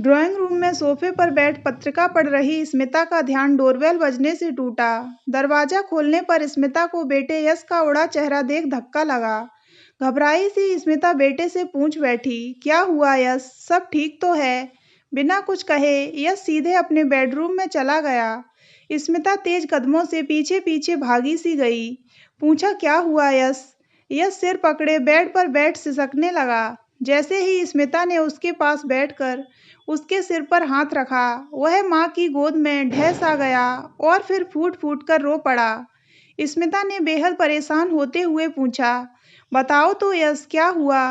Drawing room में सोफे पर बैठ पत्रिका पढ़ रही स्मिता का ध्यान डोरबेल बजने से टूटा। दरवाजा खोलने पर स्मिता को बेटे यश का उड़ा चेहरा देख धक्का लगा। घबराई सी स्मिता बेटे से पूछ बैठी, क्या हुआ यश, सब ठीक तो है? बिना कुछ कहे यश सीधे अपने बेडरूम में चला गया। स्मिता तेज कदमों से पीछे पीछे भागी सी गई। पूछा, क्या हुआ यश? यश सिर पकड़े बेड पर बैठ सिसकने लगा। जैसे ही स्मिता ने उसके पास बैठकर उसके सिर पर हाथ रखा, वह माँ की गोद में ढह सा गया और फिर फूट फूट कर रो पड़ा। स्मिता ने बेहद परेशान होते हुए पूछा, बताओ तो यश, क्या हुआ?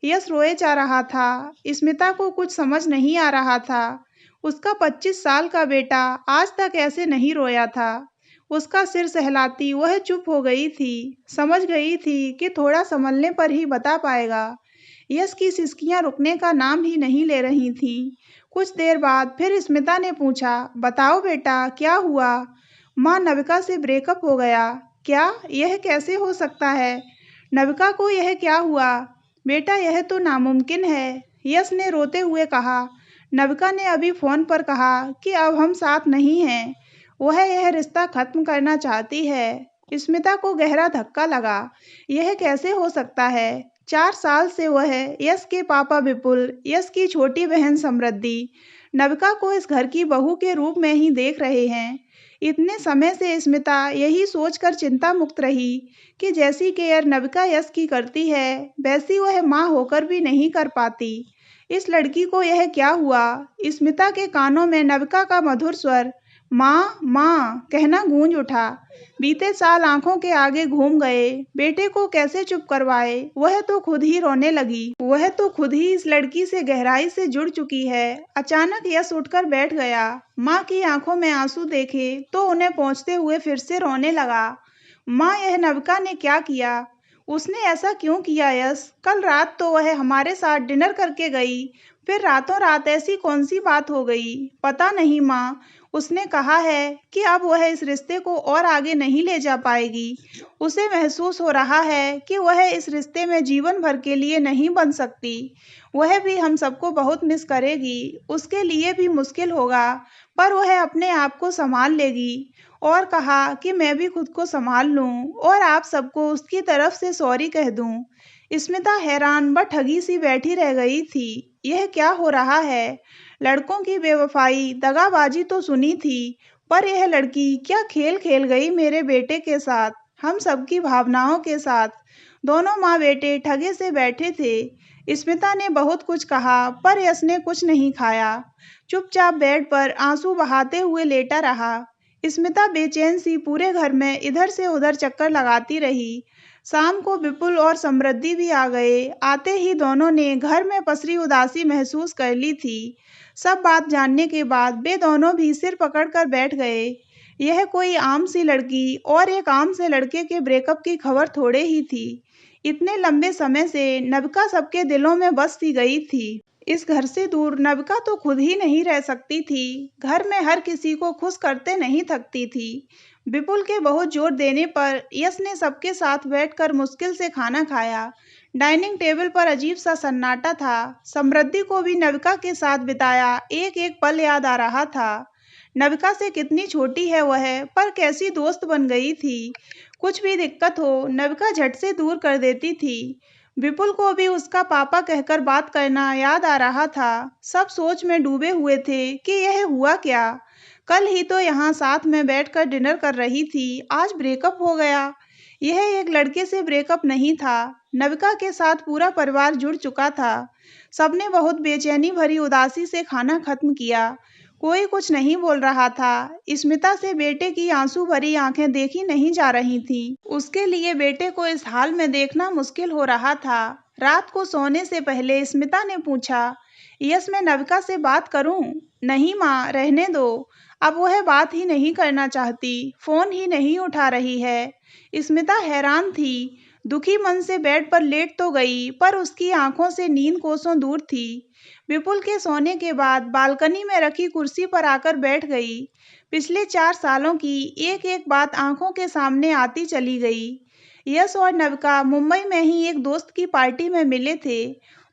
यश रोए जा रहा था। स्मिता को कुछ समझ नहीं आ रहा था। उसका 25 साल का बेटा आज तक ऐसे नहीं रोया था। उसका सिर सहलाती वह चुप हो गई थी। समझ गई थी कि थोड़ा संभलने पर ही बता पाएगा। यश की सिसकियां रुकने का नाम ही नहीं ले रही थीं। कुछ देर बाद फिर स्मिता ने पूछा, बताओ बेटा, क्या हुआ? माँ, नविका से ब्रेकअप हो गया। क्या? यह कैसे हो सकता है? नविका को यह क्या हुआ? बेटा, यह तो नामुमकिन है, यश ने रोते हुए कहा। नविका ने अभी फोन पर कहा कि अब हम साथ नहीं हैं। वह यह रिश्ता खत्म करना चाहती है। स्मिता को गहरा धक्का लगा। यह कैसे हो सकता है? 4 साल से वह यश के पापा विपुल, यश की छोटी बहन समृद्धि, नविका को इस घर की बहू के रूप में ही देख रहे हैं। इतने समय से स्मिता यही सोचकर चिंता मुक्त रही कि जैसी केयर नविका यश की करती है, वैसी वह माँ होकर भी नहीं कर पाती। इस लड़की को यह क्या हुआ? स्मिता के कानों में नविका का मधुर स्वर, माँ माँ कहना गूंज उठा। बीते साल आंखों के आगे घूम गए। बेटे को कैसे चुप करवाए? वह तो खुद ही रोने लगी। वह तो खुद ही इस लड़की से गहराई से जुड़ चुकी है। अचानक यश उठकर बैठ गया। माँ की आंखों में आंसू देखे तो उन्हें पोंछते हुए फिर से रोने लगा। माँ, यह नविका ने क्या किया? उसने ऐसा क्यों किया यश? कल रात तो वह हमारे साथ डिनर करके गई, फिर रातों रात ऐसी कौन सी बात हो गई? पता नहीं माँ। उसने कहा है कि अब वह इस रिश्ते को और आगे नहीं ले जा पाएगी। उसे महसूस हो रहा है कि वह इस रिश्ते में जीवन भर के लिए नहीं बन सकती। वह भी हम सबको बहुत मिस करेगी। उसके लिए भी मुश्किल होगा, पर वह अपने आप को संभाल लेगी। और कहा कि मैं भी खुद को संभाल लूं और आप सबको उसकी तरफ से सॉरी कह दूं। स्मिता हैरान व ठगी सी बैठी रह गई थी। यह क्या हो रहा है? लड़कों की बेवफाई, दगाबाजी तो सुनी थी, पर यह लड़की क्या खेल खेल गई मेरे बेटे के साथ, हम सबकी भावनाओं के साथ। दोनों माँ बेटे ठगे से बैठे थे। स्मिता ने बहुत कुछ कहा, पर यश ने कुछ नहीं खाया। चुपचाप बेड पर आंसू बहाते हुए लेटा रहा। स्मिता बेचैन सी पूरे घर में इधर से उधर चक्कर लगाती रही। शाम को विपुल और समृद्धि भी आ गए। आते ही दोनों ने घर में पसरी उदासी महसूस कर ली थी। सब बात जानने के बाद वे दोनों भी सिर पकड़कर बैठ गए। यह कोई आम सी लड़की और एक आम से लड़के के ब्रेकअप की खबर थोड़े ही थी। इतने लंबे समय से नविका सबके दिलों में बस सी गई थी। इस घर से दूर नविका तो खुद ही नहीं रह सकती थी। घर में हर किसी को खुश करते नहीं थकती थी। विपुल के बहुत जोर देने पर यश ने सबके साथ बैठकर मुश्किल से खाना खाया। डाइनिंग टेबल पर अजीब सा सन्नाटा था। समृद्धि को भी नविका के साथ बिताया एक एक पल याद आ रहा था। नविका से कितनी छोटी है वह, पर कैसी दोस्त बन गई थी। कुछ भी दिक्कत हो, नविका झट से दूर कर देती थी। विपुल को भी उसका पापा कहकर बात करना याद आ रहा था। सब सोच में डूबे हुए थे कि यह हुआ क्या। कल ही तो यहाँ साथ में बैठकर डिनर कर रही थी, आज ब्रेकअप हो गया। यह एक लड़के से ब्रेकअप नहीं था, नविका के साथ पूरा परिवार जुड़ चुका था। सबने बहुत बेचैनी भरी उदासी से खाना खत्म किया। कोई कुछ नहीं बोल रहा था। स्मिता से बेटे की आंसू भरी आंखें देखी नहीं जा रही थीं। उसके लिए बेटे को इस हाल में देखना मुश्किल हो रहा था। रात को सोने से पहले स्मिता ने पूछा, यस, मैं नविका से बात करूं? नहीं माँ, रहने दो। अब वह बात ही नहीं करना चाहती, फोन ही नहीं उठा रही है। स्मिता हैरान थी। दुखी मन से बेड पर लेट तो गई, पर उसकी आंखों से नींद कोसों दूर थी। विपुल के सोने के बाद बालकनी में रखी कुर्सी पर आकर बैठ गई। पिछले 4 सालों की एक एक बात आंखों के सामने आती चली गई। यश और नविका मुंबई में ही एक दोस्त की पार्टी में मिले थे।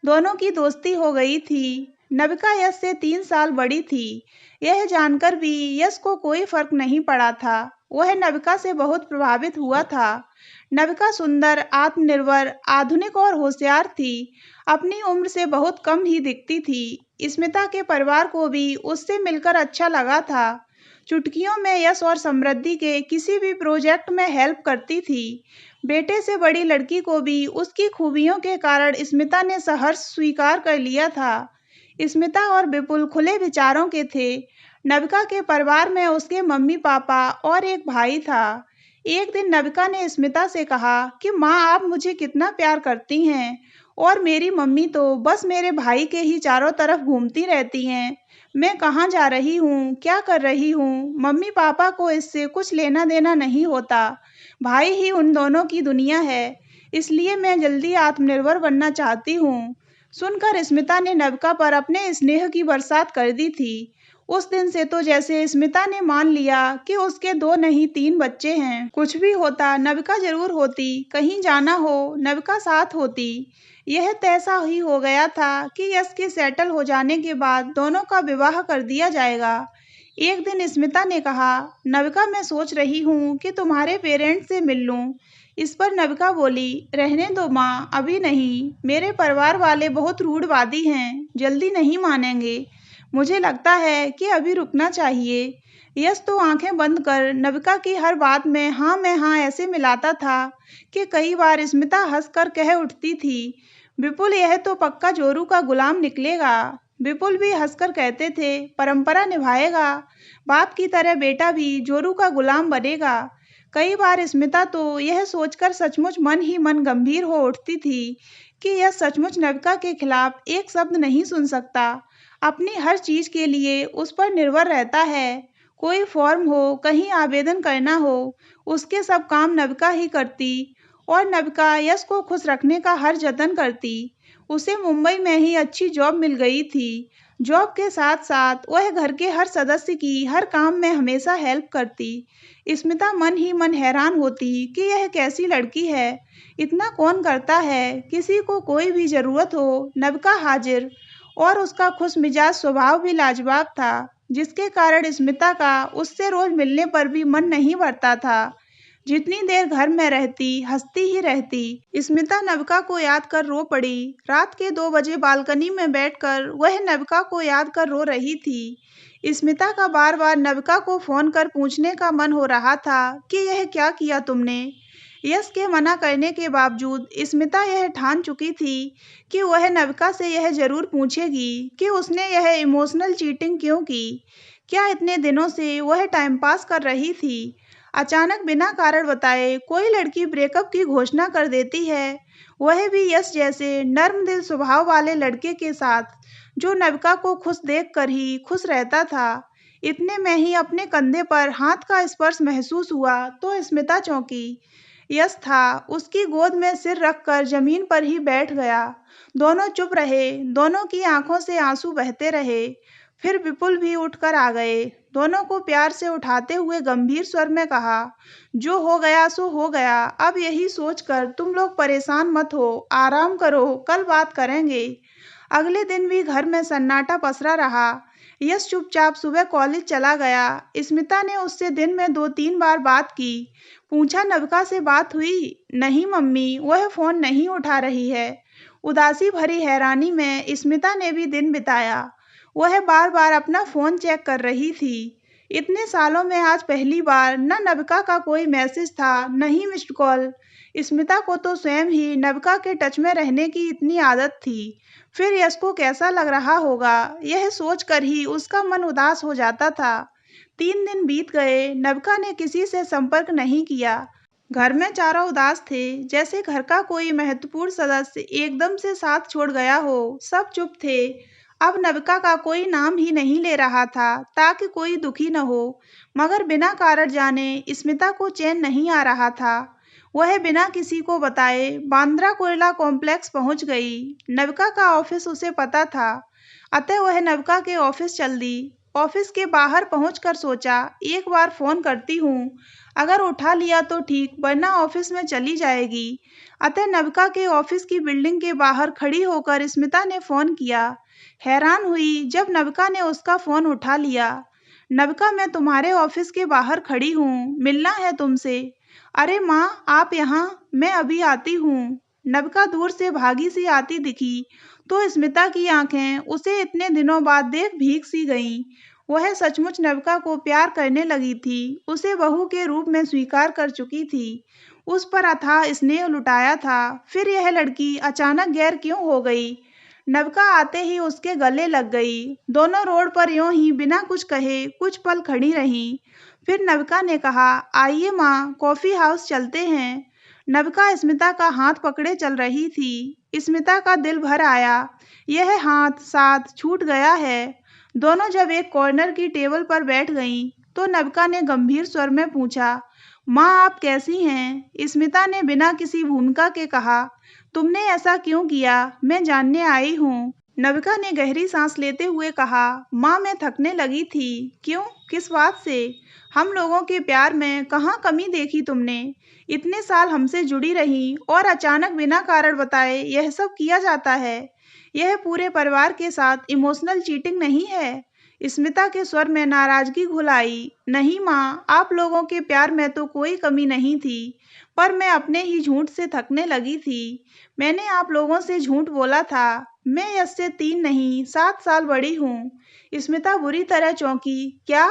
दोनों की दोस्ती हो गई थी। नविका यश से 3 साल बड़ी थी। यह जानकर भी यश को कोई फर्क नहीं पड़ा था। वह नविका से बहुत प्रभावित हुआ था। नविका सुंदर, आत्मनिर्भर, आधुनिक और होशियार थी। अपनी उम्र से बहुत कम ही दिखती थी। स्मिता के परिवार को भी उससे मिलकर अच्छा लगा था। चुटकियों में यश और समृद्धि के किसी भी प्रोजेक्ट में हेल्प करती थी। बेटे से बड़ी लड़की को भी उसकी खूबियों के कारण स्मिता ने सहर्ष स्वीकार कर लिया था। स्मिता और विपुल खुले विचारों के थे। नविका के परिवार में उसके मम्मी पापा और एक भाई था। एक दिन नविका ने स्मिता से कहा कि माँ, आप मुझे कितना प्यार करती हैं और मेरी मम्मी तो बस मेरे भाई के ही चारों तरफ घूमती रहती हैं। मैं कहाँ जा रही हूँ, क्या कर रही हूँ, मम्मी पापा को इससे कुछ लेना देना नहीं होता। भाई ही उन दोनों की दुनिया है। इसलिए मैं जल्दी आत्मनिर्भर बनना चाहती हूँ। सुनकर स्मिता ने नविका पर अपने स्नेह की बरसात कर दी थी। उस दिन से तो जैसे स्मिता ने मान लिया कि उसके 2 नहीं 3 बच्चे हैं। कुछ भी होता नविका जरूर होती, कहीं जाना हो नविका साथ होती। यह तय सा ही हो गया था कि यश के सेटल हो जाने के बाद दोनों का विवाह कर दिया जाएगा। एक दिन स्मिता ने कहा, नविका, मैं सोच रही हूँ कि तुम्हारे पेरेंट्स से मिल लूँ। इस पर नविका बोली, रहने दो माँ, अभी नहीं। मेरे परिवार वाले बहुत रूढ़वादी हैं, जल्दी नहीं मानेंगे। मुझे लगता है कि अभी रुकना चाहिए। यश तो आंखें बंद कर नविका की हर बात में हाँ में हाँ ऐसे मिलाता था कि कई बार स्मिता हंसकर कह उठती थी, विपुल यह तो पक्का जोरू का गुलाम निकलेगा। विपुल भी हंसकर कहते थे, परंपरा निभाएगा, बाप की तरह बेटा भी जोरू का गुलाम बनेगा। कई बार स्मिता तो यह सोचकर सचमुच मन ही मन गंभीर हो उठती थी कि यह सचमुच नविका के खिलाफ एक शब्द नहीं सुन सकता। अपनी हर चीज के लिए उस पर निर्भर रहता है। कोई फॉर्म हो, कहीं आवेदन करना हो, उसके सब काम नविका ही करती और नविका यश को खुश रखने का हर जतन करती। उसे मुंबई में ही अच्छी जॉब मिल गई थी। जॉब के साथ साथ वह घर के हर सदस्य की हर काम में हमेशा हेल्प करती। स्मिता मन ही मन हैरान होती कि यह कैसी लड़की है, इतना कौन करता है। किसी को कोई भी जरूरत हो नविका हाजिर, और उसका खुश मिजाज स्वभाव भी लाजवाब था, जिसके कारण स्मिता का उससे रोज मिलने पर भी मन नहीं भरता था। जितनी देर घर में रहती हंसती ही रहती। स्मिता नविका को याद कर रो पड़ी। रात के 2 बजे बालकनी में बैठकर वह नविका को याद कर रो रही थी। स्मिता का बार बार नविका को फोन कर पूछने का मन हो रहा था कि यह क्या किया तुमने। यश के मना करने के बावजूद स्मिता यह ठान चुकी थी कि वह नविका से यह जरूर पूछेगी कि उसने यह इमोशनल चीटिंग क्यों की। क्या इतने दिनों से वह टाइम पास कर रही थी। अचानक बिना कारण बताए कोई लड़की ब्रेकअप की घोषणा कर देती है, वह भी यश जैसे नर्म दिल स्वभाव वाले लड़के के साथ, जो नविका को खुश देखकर ही खुश रहता था। इतने में ही अपने कंधे पर हाथ का स्पर्श महसूस हुआ तो स्मिता चौंकी। यश था, उसकी गोद में सिर रखकर जमीन पर ही बैठ गया। दोनों चुप रहे, दोनों की आंखों से आंसू बहते रहे। फिर विपुल भी उठकर आ गए। दोनों को प्यार से उठाते हुए गंभीर स्वर में कहा, जो हो गया सो हो गया। अब यही सोचकर तुम लोग परेशान मत हो, आराम करो, कल बात करेंगे। अगले दिन भी घर में सन्नाटा पसरा रहा। यश चुपचाप सुबह कॉलेज चला गया। स्मिता ने उससे दिन में 2-3 बार बात की। पूछा, नविका से बात हुई? नहीं मम्मी, वह फोन नहीं उठा रही है। उदासी भरी हैरानी में स्मिता ने भी दिन बिताया। वह बार बार अपना फोन चेक कर रही थी। इतने सालों में आज पहली बार न नविका का कोई मैसेज था, न ही मिस्ड कॉल। स्मिता को तो स्वयं ही नविका के टच में रहने की इतनी आदत थी। फिर यश को कैसा लग रहा होगा, यह सोचकर ही उसका मन उदास हो जाता था। 3 दिन बीत गए, नविका ने किसी से संपर्क नहीं किया। घर में चारों उदास थे, जैसे घर का कोई महत्वपूर्ण सदस्य एकदम से साथ छोड़ गया हो। सब चुप थे। अब नविका का कोई नाम ही नहीं ले रहा था ताकि कोई दुखी न हो, मगर बिना कारण जाने स्मिता को चैन नहीं आ रहा था। वह बिना किसी को बताए बांद्रा कुर्ला कॉम्प्लेक्स पहुंच गई। नविका का ऑफिस उसे पता था, अतः वह नविका के ऑफिस चल दी। ऑफिस के बाहर पहुंचकर सोचा, एक बार फोन करती हूँ। अगर उठा लिया तो ठीक, वरना ऑफिस में चली जाएगी। अतः नविका के ऑफिस की बिल्डिंग के बाहर खड़ी होकर स्मिता ने फोन किया। हैरान हुई जब नविका ने उसका फोन उठा लिया। नविका, मैं तुम्हारे ऑफिस के बाहर खड़ी हूँ, मिलना है तुमसे। अरे माँ, आप यहाँ, मैं अभी आती हूँ। नविका दूर से भागी सी आती दिखी तो स्मिता की आंखें उसे इतने दिनों बाद देख भीग सी गईं। वह सचमुच नविका को प्यार करने लगी थी, उसे बहू के रूप में स्वीकार कर चुकी थी, उस पर अथाह स्नेह लुटाया था। फिर यह लड़की अचानक गैर क्यों हो गई? नविका आते ही उसके गले लग गई। दोनों रोड पर यूं ही बिना कुछ कहे कुछ पल खड़ी रहीं। फिर नविका ने कहा, आइए माँ, कॉफी हाउस चलते हैं। नविका स्मिता का हाथ पकड़े चल रही थी। स्मिता का दिल भर आया। यह हाथ साथ छूट गया है। दोनों जब एक कॉर्नर की टेबल पर बैठ गईं, तो नविका ने गंभीर स्वर में पूछा, माँ आप कैसी हैं? स्मिता ने बिना किसी भूमिका के कहा, तुमने ऐसा क्यों किया? मैं जानने आई हूँ। नविका ने गहरी सांस लेते हुए कहा, माँ मैं थकने लगी थी। क्यों? किस बात से? हम लोगों के प्यार में कहाँ कमी देखी तुमने? इतने साल हमसे जुड़ी रही और अचानक बिना कारण बताए यह सब किया जाता है। यह पूरे परिवार के साथ इमोशनल चीटिंग नहीं है। स्मिता के स्वर में नाराजगी घुल आई। नहीं माँ, आप लोगों के प्यार में तो कोई कमी नहीं थी, पर मैं अपने ही झूठ से थकने लगी थी। मैंने आप लोगों से झूठ बोला था। मैं यश से 3 नहीं 7 साल बड़ी हूँ। स्मिता बुरी तरह चौंकी। क्या?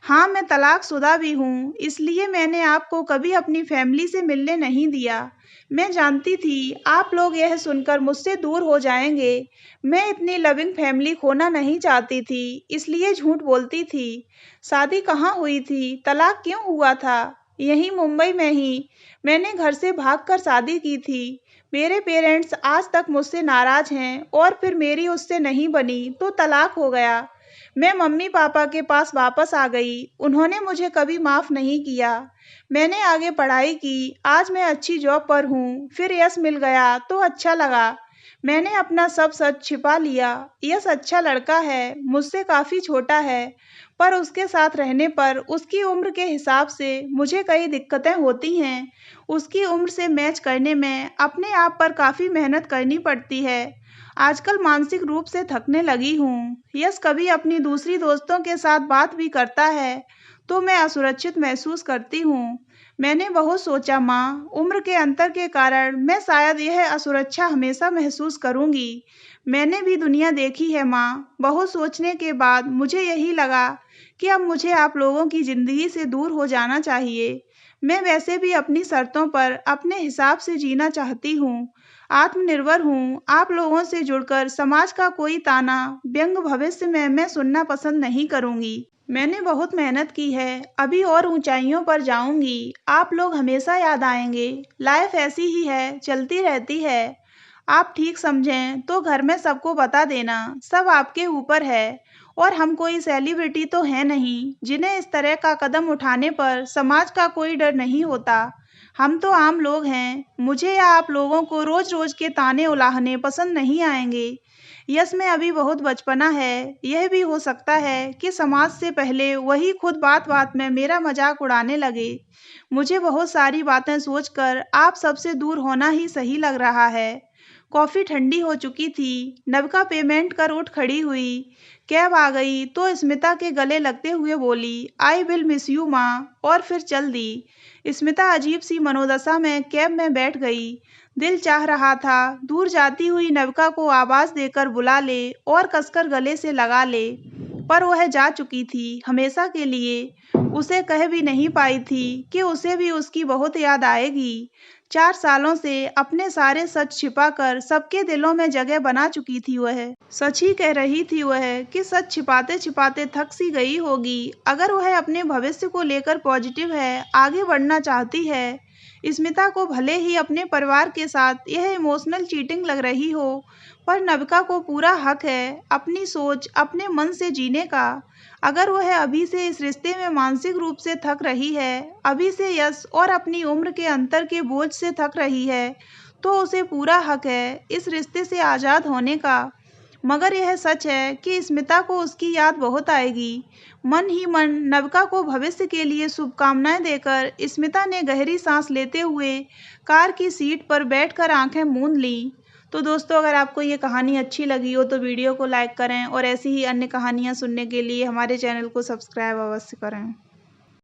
हाँ, मैं तलाकशुदा भी हूँ, इसलिए मैंने आपको कभी अपनी फैमिली से मिलने नहीं दिया। मैं जानती थी आप लोग यह सुनकर मुझसे दूर हो जाएंगे। मैं इतनी लविंग फैमिली खोना नहीं चाहती थी, इसलिए झूठ बोलती थी। शादी कहाँ हुई थी? तलाक क्यों हुआ था? यहीं मुंबई में ही। मैंने घर से भागकर शादी की थी। मेरे पेरेंट्स आज तक मुझसे नाराज हैं और फिर मेरी उससे नहीं बनी तो तलाक हो गया। मैं मम्मी पापा के पास वापस आ गई। उन्होंने मुझे कभी माफ नहीं किया। मैंने आगे पढ़ाई की। आज मैं अच्छी जॉब पर हूँ। फिर यश मिल गया तो अच्छा लगा। मैंने अपना सब सच छिपा लिया। यश अच्छा लड़का है, मुझसे काफी छोटा है, पर उसके साथ रहने पर उसकी उम्र के हिसाब से मुझे कई दिक्कतें होती हैं। उसकी उम्र से मैच करने में अपने आप पर काफी मेहनत करनी पड़ती है। आजकल मानसिक रूप से थकने लगी हूँ। यश कभी अपनी दूसरी दोस्तों के साथ बात भी करता है तो मैं असुरक्षित महसूस करती हूँ। मैंने बहुत सोचा माँ, उम्र के अंतर के कारण मैं शायद यह असुरक्षा हमेशा महसूस करूँगी। मैंने भी दुनिया देखी है माँ। बहुत सोचने के बाद मुझे यही लगा कि अब मुझे आप लोगों की ज़िंदगी से दूर हो जाना चाहिए। मैं वैसे भी अपनी शर्तों पर अपने हिसाब से जीना चाहती हूँ। आत्मनिर्भर हूँ। आप लोगों से जुड़कर समाज का कोई ताना, व्यंग भविष्य में मैं सुनना पसंद नहीं करूँगी। मैंने बहुत मेहनत की है, अभी और ऊंचाइयों पर जाऊंगी। आप लोग हमेशा याद आएंगे। लाइफ ऐसी ही है, चलती रहती है। आप ठीक समझें तो घर में सबको बता देना, सब आपके ऊपर है। और हम कोई सेलिब्रिटी तो हैं नहीं, जिन्हें इस तरह का कदम उठाने पर समाज का कोई डर नहीं होता। हम तो आम लोग हैं। मुझे या आप लोगों को रोज-रोज के ताने उलाहने पसंद नहीं आएंगे। यश में अभी बहुत बचपना है। यह भी हो सकता है कि समाज से पहले वही खुद बात-बात में मेरा मजाक उड़ाने लगे। मुझे बहुत सारी बातें सोचकर आप सबसे दूर होना ही सही लग रहा है। कॉफ़ी ठंडी हो चुकी थी। नविका पेमेंट कर उठ खड़ी हुई। कैब आ गई तो स्मिता के गले लगते हुए बोली, आई विल मिस यू माँ, और फिर चल दी। स्मिता अजीब सी मनोदशा में कैब में बैठ गई। दिल चाह रहा था दूर जाती हुई नविका को आवाज देकर बुला ले और कसकर गले से लगा ले, पर वह जा चुकी थी हमेशा के लिए। उसे कह भी नहीं पाई थी कि उसे भी उसकी बहुत याद आएगी। 4 सालों से अपने सारे सच छिपाकर सबके दिलों में जगह बना चुकी थी वह। सच ही कह रही थी वह कि सच छिपाते-छिपाते थक सी गई होगी। अगर वह अपने भविष्य को लेकर पॉजिटिव है, आगे बढ़ना चाहती है। स्मिता को भले ही अपने परिवार के साथ यह इमोशनल चीटिंग लग रही हो, पर नविका को पूरा हक है अपनी सोच, अपने मन से जीने का। अगर वह अभी से इस रिश्ते में मानसिक रूप से थक रही है, अभी से यश और अपनी उम्र के अंतर के बोझ से थक रही है, तो उसे पूरा हक है इस रिश्ते से आज़ाद होने का। मगर यह सच है कि स्मिता को उसकी याद बहुत आएगी। मन ही मन नविका को भविष्य के लिए शुभकामनाएं देकर स्मिता ने गहरी सांस लेते हुए कार की सीट पर बैठकर आंखें मूंद ली। तो दोस्तों, अगर आपको ये कहानी अच्छी लगी हो तो वीडियो को लाइक करें और ऐसी ही अन्य कहानियाँ सुनने के लिए हमारे चैनल को सब्सक्राइब अवश्य करें।